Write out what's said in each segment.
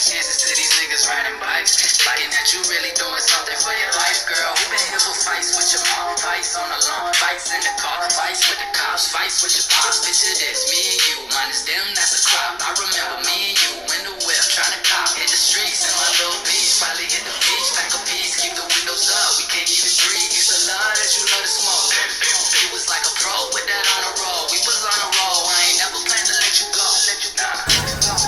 Kansas City niggas riding bikes. Thinking that you really doing something for your life, girl. Who been here for fights with your mom? Fights on the lawn, fights in the car, fights with the cops, fights with your pops. Picture this, me and you, minus them, that's a crop. I remember me and you in the whip, trying to cop. Hit the streets in my little beach, probably hit the beach, pack a piece, keep the windows up. We can't even breathe. Used to love that you love to smoke. You was like a pro with that on the roll. We was on a roll. I ain't never planned to let you go. Nah.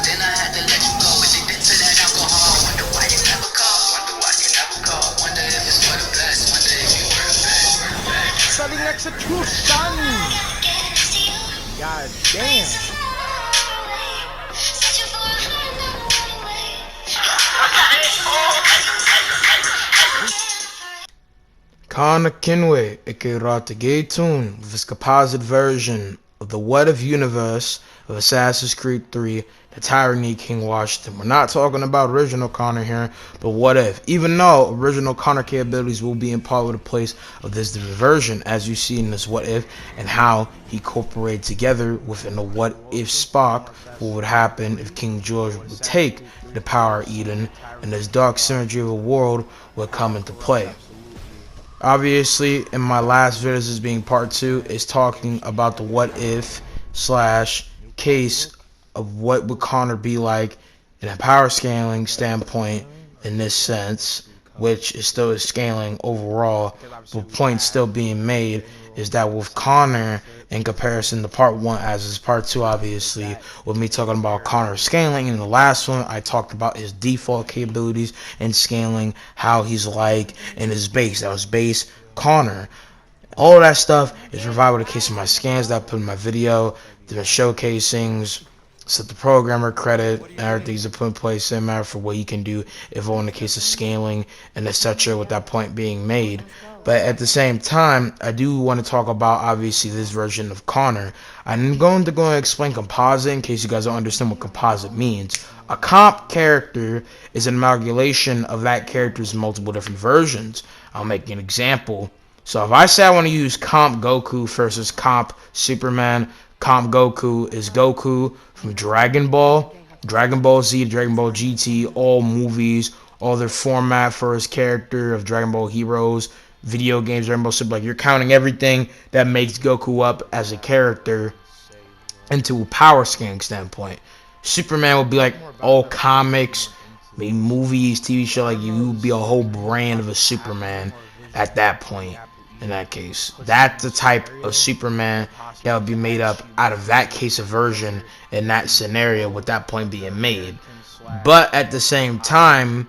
Then I had to let you go. Addicted to that alcohol. Wonder why you never call. Wonder why you never call. Wonder if it's for the best. Wonder if you were the best. Setting execution. God damn. Connor Kenway, aka Rata Gay Tune, with his composite version of the What If universe of Assassin's Creed 3, The Tyranny of King Washington. We're not talking about original Connor here, but what if? Even though original Connor capabilities will be in part of the place of this version, as you see in this What If, and how he incorporated together within the What If Spock, what would happen if King George would take the power of Eden, and this dark symmetry of a world would come into play. Obviously, in my last video, this is being part 2, is talking about the what if / case of what would Connor be like in a power scaling standpoint in this sense, which is still scaling overall. But point still being made is that with Connor, in comparison to part 1, as is part 2 obviously, with me talking about Connor scaling, in the last one I talked about his default capabilities and scaling, how he's like in his base. That was base Connor. All that stuff is provided with the case of my scans that I put in my video, the showcasings, set the programmer credit, and everything's put in place in matter for what you can do if all in the case of scaling and etc. with that point being made. But at the same time, I do want to talk about obviously this version of Connor. I'm going to explain composite in case you guys don't understand what composite means. A comp character is an amalgamation of that character's multiple different versions. I'll make an example. So if I say I want to use comp Goku versus comp Superman, comp Goku is Goku from Dragon Ball, Dragon Ball Z, Dragon Ball GT, all movies, all their format for his character of Dragon Ball Heroes, video games, Dragon Ball Super. Like, you're counting everything that makes Goku up as a character into a power scaling standpoint. Superman would be like all comics, maybe movies, TV show. Like, you would be a whole brand of a Superman at that point. In that case, that's the type of Superman that would be made up out of that case of version in that scenario, with that point being made. But at the same time,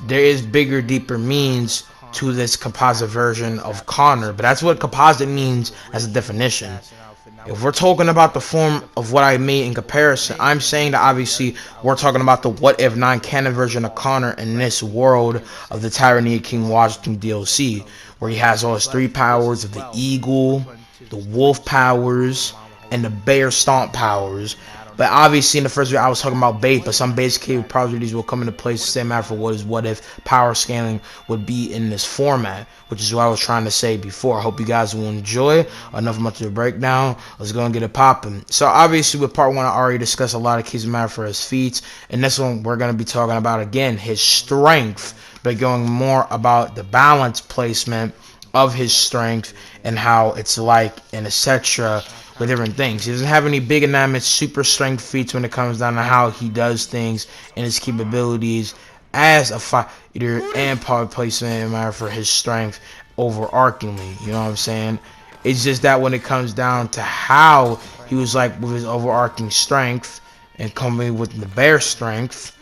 there is bigger, deeper means to this composite version of Connor. But that's what composite means as a definition. If we're talking about the form of what I made in comparison, I'm saying that obviously we're talking about the what if non-canon version of Connor in this world of the Tyranny of King Washington DLC, where he has all his 3 powers of the eagle, the wolf powers, and the bear stomp powers. But obviously in the first video I was talking about base, but some base capabilities will come into place the same matter for what if power scaling would be in this format, which is what I was trying to say before. I hope you guys will enjoy. Enough much of the breakdown. Let's go and get it popping. So obviously with part 1 I already discussed a lot of cases matter for his feats, and this one we're going to be talking about again his strength, but going more about the balance placement of his strength and how it's like and etc. with different things. He doesn't have any big enormous super strength feats when it comes down to how he does things and his capabilities as a fighter, and power placement matter for his strength overarchingly. You know what I'm saying? It's just that when it comes down to how he was like with his overarching strength and coming with the bear strength,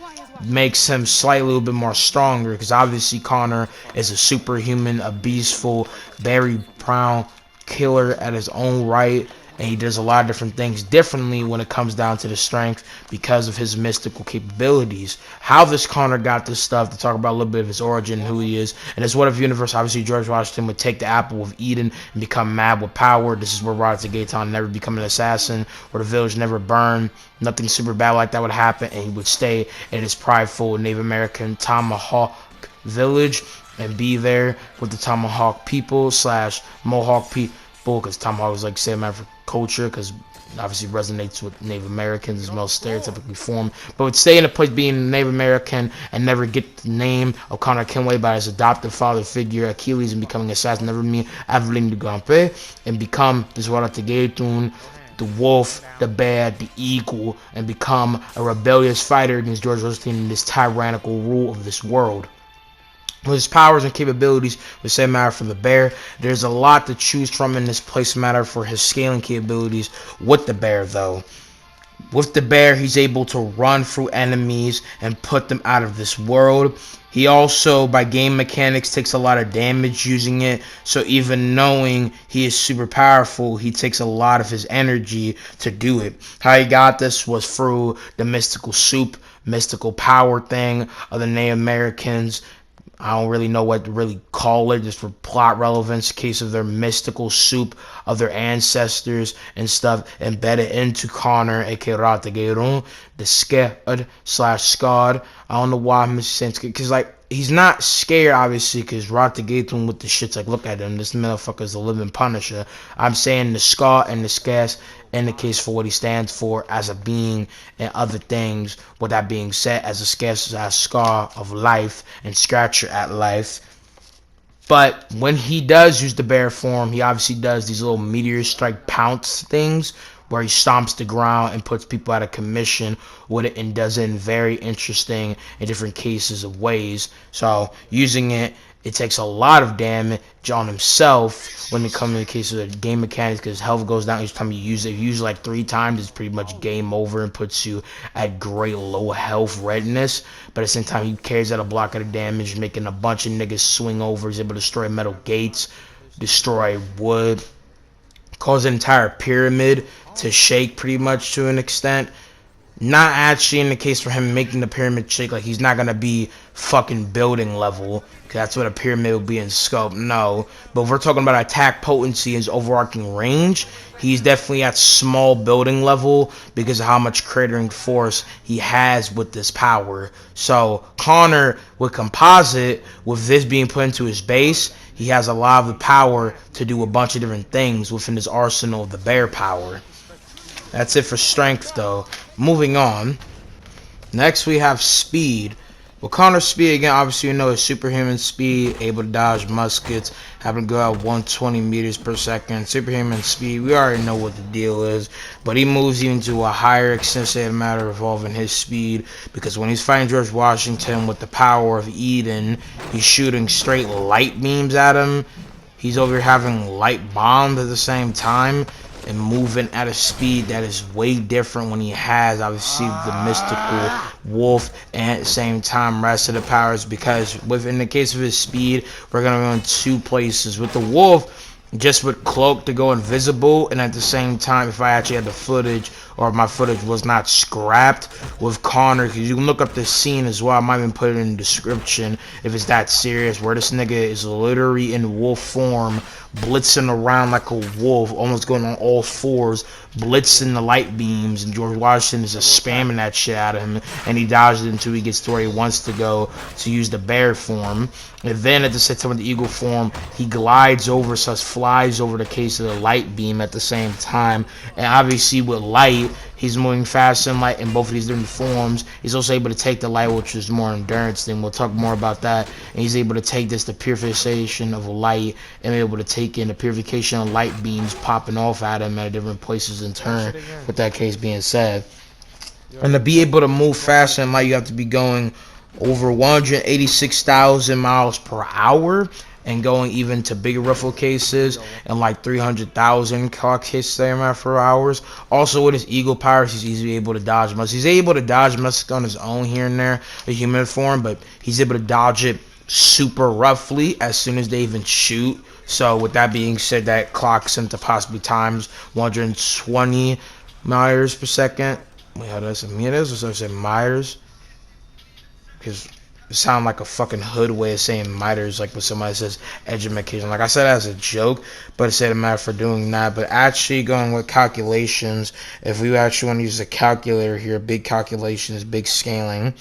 makes him slightly a little bit more stronger, because obviously Connor is a superhuman, a beastful, very proud killer at his own right, and he does a lot of different things differently when it comes down to the strength because of his mystical capabilities. How this Connor got this stuff, to talk about a little bit of his origin, who he is, and this what if universe, obviously George Washington would take the apple of Eden and become mad with power. This is where Roger Gaetan never become an assassin, where the village never burned, nothing super bad like that would happen, and he would stay in his prideful Native American Tomahawk village and be there with the Tomahawk people / Mohawk people people, because Tom Hardy was like say matter for culture, because obviously resonates with Native Americans as most stereotypically formed, but would stay in a place being Native American and never get the name of Connor Kenway by his adoptive father figure Achilles and becoming assassin, never mean Avril de Grampe, and become this Waratagetun, the wolf, the bear, the eagle, and become a rebellious fighter against George Washington and this tyrannical rule of this world. With his powers and capabilities, we say matter for the bear. There's a lot to choose from in this place matter for his scaling capabilities with the bear, though. With the bear, he's able to run through enemies and put them out of this world. He also, by game mechanics, takes a lot of damage using it. So even knowing he is super powerful, he takes a lot of his energy to do it. How he got this was through the mystical soup, mystical power thing of the Native Americans. I don't really know what to really call it, just for plot relevance, in case of their mystical soup of their ancestors and stuff embedded into Connor, aka Ratageron, the scared/scarred. I don't know why I'm saying scared, because like he's not scared obviously, because Ratageron with the shit's like, look at him, this motherfucker's the living Punisher. I'm saying the scar and the scarce indicates for what he stands for as a being and other things. With that being said, as a scarce as scar of life and scratcher at life. But when he does use the bear form, he obviously does these little meteor strike pounce things where he stomps the ground and puts people out of commission with it, and does it in very interesting and different cases of ways. So using it, it takes a lot of damage on himself when it comes to the case of the game mechanics, because health goes down each time you use it. If you use it like 3 times, it's pretty much game over and puts you at great low health readiness. But at the same time, he carries out a block of the damage, making a bunch of niggas swing over. He's able to destroy metal gates, destroy wood, cause an entire pyramid to shake pretty much to an extent. Not actually in the case for him making the pyramid shake, like he's not gonna be fucking building level, cause that's what a pyramid would be in scope. No, but if we're talking about attack potency and his overarching range, he's definitely at small building level because of how much cratering force he has with this power. So Connor with composite, with this being put into his base, he has a lot of the power to do a bunch of different things within his arsenal of the bear power. That's it for strength, though. Moving on. Next, we have speed. Well, Connor's speed, again, obviously you know is superhuman speed, able to dodge muskets, having to go at 120 meters per second. Superhuman speed, we already know what the deal is, but he moves even to a higher extensive matter involving his speed, because when he's fighting George Washington with the power of Eden, he's shooting straight light beams at him. He's over here having light bombs at the same time, and moving at a speed that is way different when he has obviously the mystical wolf and at the same time rest of the powers, because within the case of his speed, we're gonna go in 2 places. With the wolf, just with cloak to go invisible, and at the same time, if I actually had the footage or my footage was not scrapped with Connor, because you can look up this scene as well, I might even put it in the description if it's that serious, where this nigga is literally in wolf form, blitzing around like a wolf, almost going on all 4s, blitzing the light beams, and George Washington is just spamming that shit out of him, and he dodges it until he gets to where he wants to go to use the bear form. And then at the same time with the eagle form, he glides over, so flies over the case of the light beam at the same time. And obviously with light, he's moving faster than light in both of these different forms. He's also able to take the light, which is more endurance thing. We'll talk more about that. And he's able to take this, the purification of light, and be able to take in the purification of light beams popping off at him at different places in turn, with that case being said. And to be able to move faster than light, you have to be going over 186,000 miles per hour, and going even to bigger ruffle cases and like 300,000 car cases per hours. Also with his eagle powers, he's easily able to dodge musk. He's able to dodge musk on his own here and there, a human form, but he's able to dodge it super roughly as soon as they even shoot. So with that being said, that clocks him to possibly times 120 meters per second. Wait, how does it say meters, or so I say meters? Because it sounds like a fucking hood way of saying miters, like when somebody says education. Like I said as a joke, but it's a matter for doing that. But actually going with calculations, if we actually want to use a calculator here, big calculations, big scaling,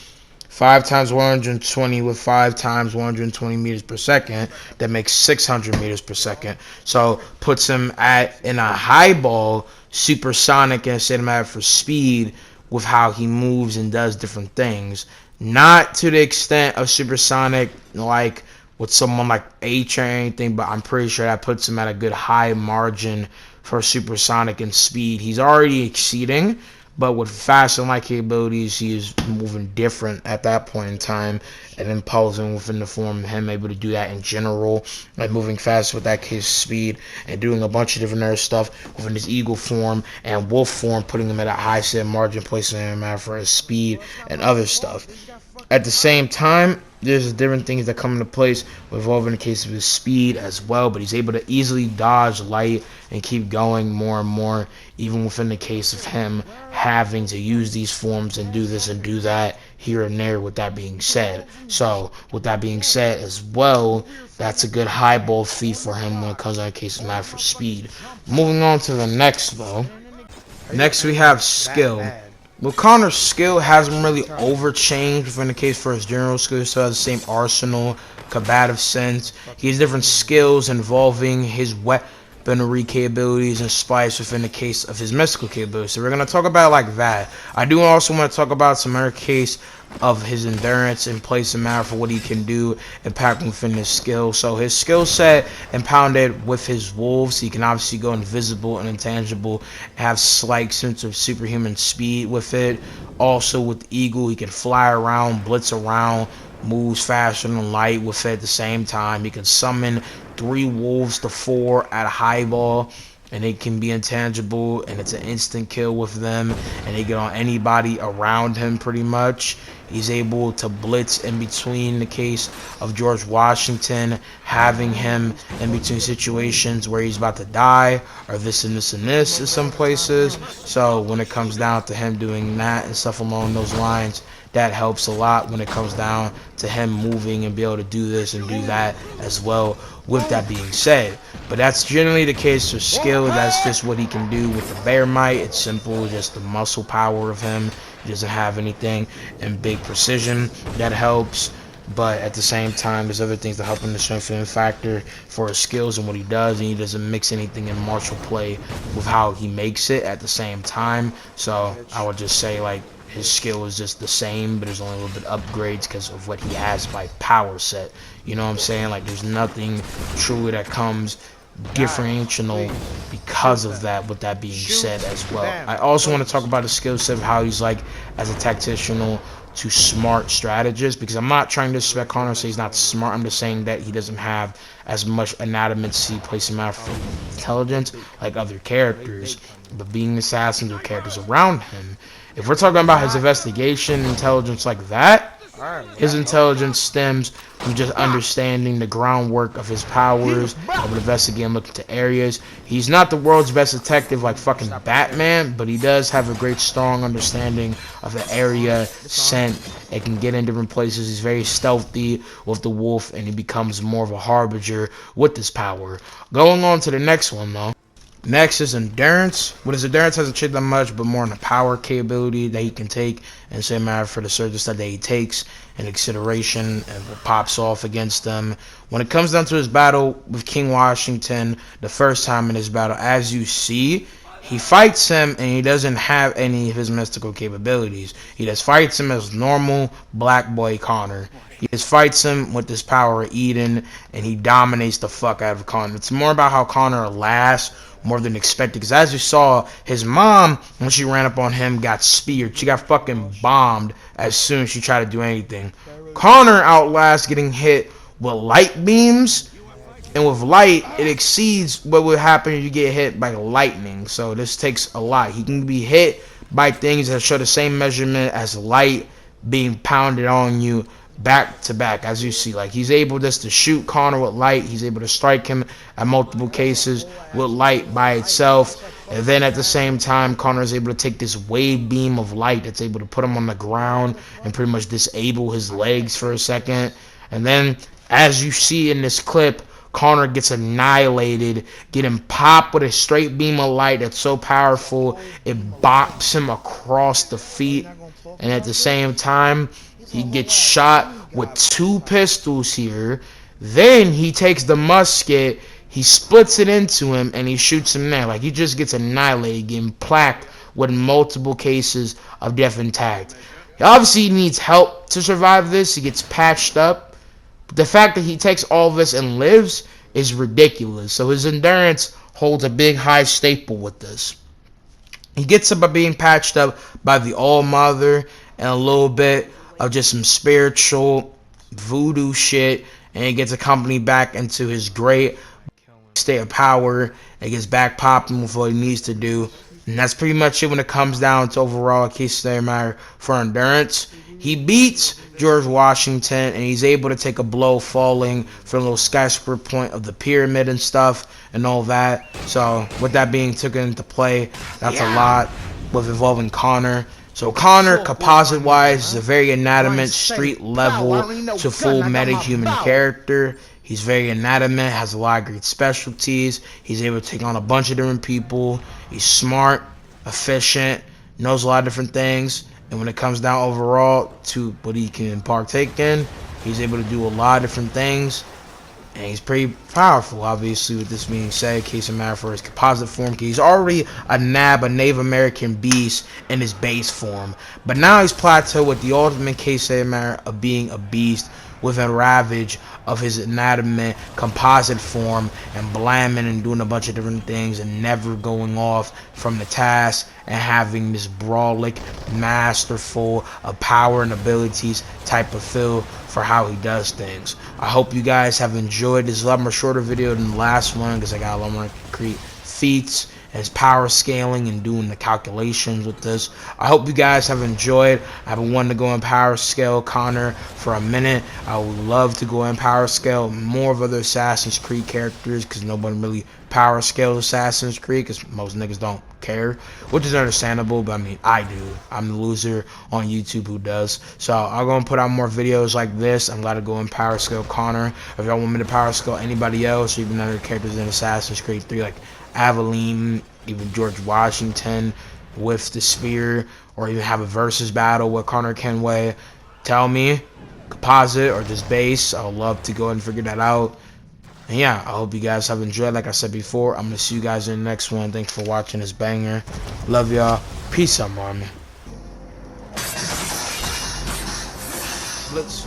5 times 120 with 5 times 120 meters per second. That makes 600 meters per second. So puts him at in a high ball, supersonic and cinematic for speed with how he moves and does different things. Not to the extent of supersonic like with someone like H or anything, but I'm pretty sure that puts him at a good high margin for supersonic and speed. He's already exceeding, but with fast and light capabilities, he is moving different at that point in time and imposing within the form of him able to do that in general, like moving fast with that case speed and doing a bunch of different other stuff within his eagle form and wolf form, putting him at a high set margin, placing him out for his speed and other stuff. At the same time, there's different things that come into place involving the case of his speed as well, but he's able to easily dodge light and keep going more and more, even within the case of him having to use these forms and do this and do that here and there. With that being said, so with that being said as well, that's a good high ball feat for him when it comes to the case of matter for speed. Moving on to the next though. Next we have skill. Well, Connor's skill hasn't really overchanged within the case for his general skill. He still has the same arsenal, combative sense. He has different skills involving his weaponry capabilities and spice within the case of his mystical capabilities. So we're going to talk about it like that. I do also want to talk about some other case of his endurance and place and matter for what he can do, impacting within his skill. So his skill set impounded with his wolves, he can obviously go invisible and intangible, have slight sense of superhuman speed with it. Also with eagle, he can fly around, blitz around, moves faster than light with it at the same time. He can summon 3 wolves to 4 at a high ball, and it can be intangible, and it's an instant kill with them, and they get on anybody around him pretty much. He's able to blitz in between the case of George Washington, having him in between situations where he's about to die, or this and this and this in some places. So when it comes down to him doing that and stuff along those lines, that helps a lot when it comes down to him moving and be able to do this and do that as well. With that being said, but that's generally the case for skill. That's just what he can do with the bear might. It's simple, just the muscle power of him. He doesn't have anything in big precision that helps, but at the same time there's other things that help him, the strengthening factor for his skills and what he does, and he doesn't mix anything in martial play with how he makes it at the same time. So I would just say like his skill is just the same, but there's only a little bit of upgrades because of what he has by power set. You know what I'm saying? Like there's nothing truly that comes differential because of that. With that being said as well, I also want to talk about the skill set of how he's like as a tactical to smart strategist, because I'm not trying to disrespect Connor and say he's not smart. I'm just saying that he doesn't have as much anatomy placing out for intelligence like other characters, but being assassins or characters around him, if we're talking about his investigation intelligence like that, his intelligence stems from just understanding the groundwork of his powers, of investigating, looking to areas. He's not the world's best detective like fucking Batman, but he does have a great strong understanding of the area, scent, and can get in different places. He's very stealthy with the wolf, and he becomes more of a harbinger with this power. Going on to the next one though. Next is endurance. With his endurance hasn't changed that much, but more on the power capability that he can take, and same matter for the surgeon stuff that he takes in consideration and what pops off against them. When it comes down to his battle with King Washington, the first time in his battle, as you see, he fights him and he doesn't have any of his mystical capabilities. He just fights him as normal black boy Connor. He just fights him with this power of Eden, and he dominates the fuck out of Connor. It's more about how Connor lasts more than expected, because as you saw, his mom, when she ran up on him, got speared. She got fucking bombed as soon as she tried to do anything. Connor outlasts getting hit with light beams, and with light, it exceeds what would happen if you get hit by lightning. So this takes a lot. He can be hit by things that show the same measurement as light being pounded on you back to back, as you see. Like he's able just to shoot Connor with light. He's able to strike him at multiple cases with light by itself, and then at the same time Connor is able to take this wave beam of light that's able to put him on the ground and pretty much disable his legs for a second. And then as you see in this clip, Connor gets annihilated, getting popped with a straight beam of light that's so powerful it bops him across the feet, and at the same time He gets shot with 2 pistols here. Then he takes the musket, he splits it into him, and he shoots him there. Like, he just gets annihilated, getting plaqued with multiple cases of death intact. He obviously needs help to survive this. He gets patched up. But the fact that he takes all this and lives is ridiculous. So his endurance holds a big high staple with this. He gets up by being patched up by the All Mother and a little bit of just some spiritual voodoo shit, and he gets accompanied back into his great state of power and gets back popping with what he needs to do. And that's pretty much it when it comes down to overall case study matter for endurance. He beats George Washington, and he's able to take a blow falling from a little skyscraper point of the pyramid and stuff and all that. So with that being taken into play, that's a lot with involving Connor. So Connor, composite-wise, is a very inanimate, street-level to full metahuman character. He's very inanimate, has a lot of great specialties. He's able to take on a bunch of different people. He's smart, efficient, knows a lot of different things. And when it comes down overall to what he can partake in, he's able to do a lot of different things. And he's pretty powerful, obviously, with this being said. Case in matter for his composite form. He's already a Native American beast in his base form. But now he's plateaued with the ultimate case in matter of being a beast with a ravage of his inanimate composite form and blaming and doing a bunch of different things and never going off from the task and having this brawlic, masterful of power and abilities type of feel for how he does things. I hope you guys have enjoyed. This is a lot more shorter video than the last one because I got a lot more concrete feats as power scaling and doing the calculations with this. I hope you guys have enjoyed. I've been wanting to go in power scale Connor for a minute. I would love to go in power scale more of other Assassin's Creed characters because nobody really power scales Assassin's Creed because most niggas don't care, which is understandable, but I mean, I do. I'm the loser on YouTube who does. So I'm going to put out more videos like this. I'm glad to go in power scale Connor. If y'all want me to power scale anybody else or even other characters in Assassin's Creed 3 like Aveline, even George Washington with the spear, or even have a versus battle with Connor Kenway, tell me, composite or just base. I would love to go ahead and figure that out. And yeah, I hope you guys have enjoyed. Like I said before, I'm going to see you guys in the next one. Thanks for watching this banger. Love y'all. Peace out, mommy. Let's